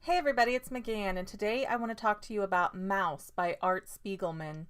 Hey everybody, it's McGann, and today I want to talk to you about Maus by Art Spiegelman.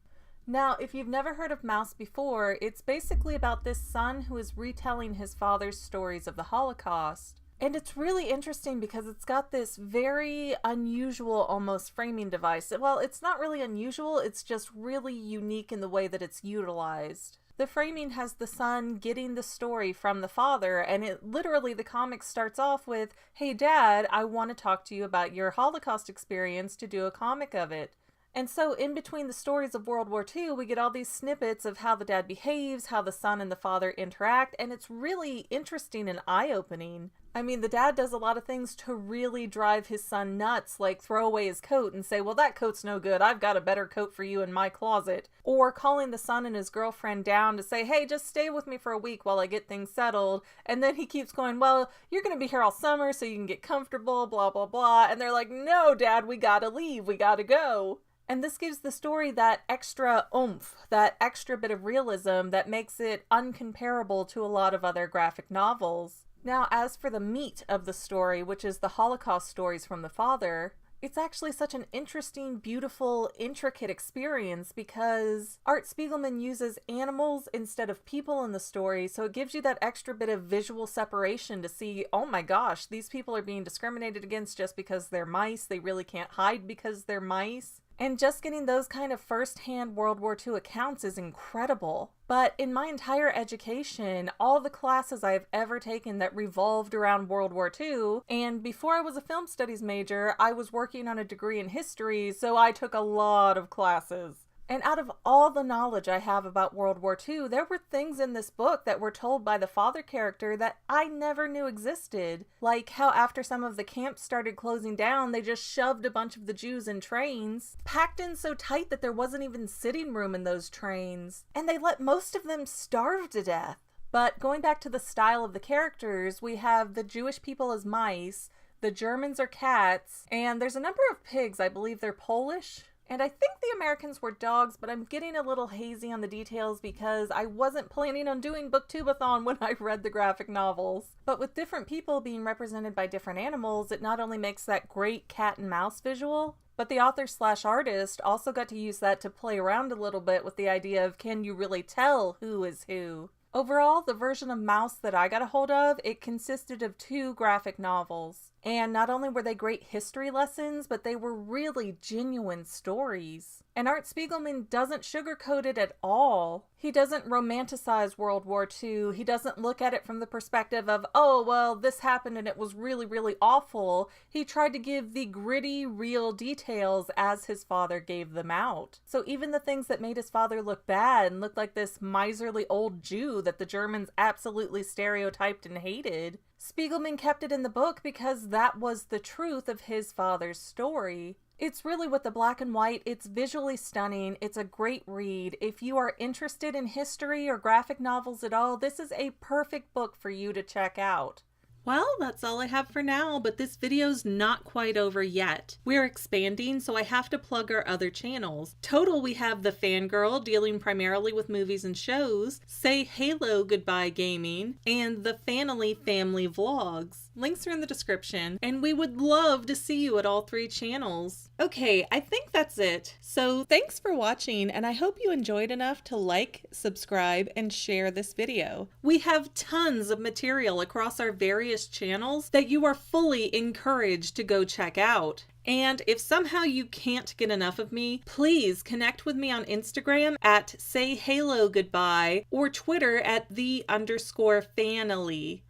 Now, if you've never heard of Maus before, it's basically about this son who is retelling his father's stories of the Holocaust. And it's really interesting because it's got this very unusual almost framing device. Well, it's not really unusual, it's just really unique in the way that it's utilized. The framing has the son getting the story from the father, and the comic starts off with, "Hey dad, I want to talk to you about your Holocaust experience to do a comic of it." And so in between the stories of World War II, we get all these snippets of how the dad behaves, how the son and the father interact, and it's really interesting and eye-opening. I mean, the dad does a lot of things to really drive his son nuts, like throw away his coat and say, "Well, that coat's no good. I've got a better coat for you in my closet." Or calling the son and his girlfriend down to say, "Hey, just stay with me for a week while I get things settled." And then he keeps going, "Well, you're going to be here all summer so you can get comfortable, blah, blah, blah." And they're like, "No, Dad, we gotta leave. We gotta go." And this gives the story that extra oomph, that extra bit of realism that makes it uncomparable to a lot of other graphic novels. Now, as for the meat of the story, which is the Holocaust stories from the father, it's actually such an interesting, beautiful, intricate experience because Art Spiegelman uses animals instead of people in the story, so it gives you that extra bit of visual separation to see, oh my gosh, these people are being discriminated against just because they're mice. They really can't hide because they're mice. And just getting those kind of first-hand World War II accounts is incredible. But in my entire education, all the classes I've ever taken that revolved around World War II, and before I was a film studies major, I was working on a degree in history, so I took a lot of classes. And out of all the knowledge I have about World War II, there were things in this book that were told by the father character that I never knew existed. Like how after some of the camps started closing down, they just shoved a bunch of the Jews in trains, packed in so tight that there wasn't even sitting room in those trains. And they let most of them starve to death. But going back to the style of the characters, we have the Jewish people as mice, the Germans are cats, and there's a number of pigs. I believe they're Polish. And I think the Americans were dogs, but I'm getting a little hazy on the details because I wasn't planning on doing Book-Tube-a-Thon when I read the graphic novels. But with different people being represented by different animals, it not only makes that great cat and mouse visual, but the author/artist also got to use that to play around a little bit with the idea of, can you really tell who is who? Overall, the version of Maus that I got a hold of, it consisted of 2 graphic novels. And not only were they great history lessons, but they were really genuine stories. And Art Spiegelman doesn't sugarcoat it at all. He doesn't romanticize World War II. He doesn't look at it from the perspective of, oh, well, this happened and it was really, really awful. He tried to give the gritty, real details as his father gave them out. So even the things that made his father look bad and look like this miserly old Jew that the Germans absolutely stereotyped and hated, Spiegelman kept it in the book because that was the truth of his father's story. It's really with the black and white, it's visually stunning, it's a great read. If you are interested in history or graphic novels at all, this is a perfect book for you to check out. Well, that's all I have for now, but this video's not quite over yet. We're expanding, so I have to plug our other channels. Total, we have the Fangirl, dealing primarily with movies and shows, Say Halo Goodbye Gaming, and the Fanily Family Vlogs. Links are in the description, and we would love to see you at all 3 channels. Okay, I think that's it. So thanks for watching, and I hope you enjoyed enough to like, subscribe, and share this video. We have tons of material across our various channels that you are fully encouraged to go check out. And if somehow you can't get enough of me, please connect with me on Instagram at sayhalogoodbye or Twitter at _Fanily.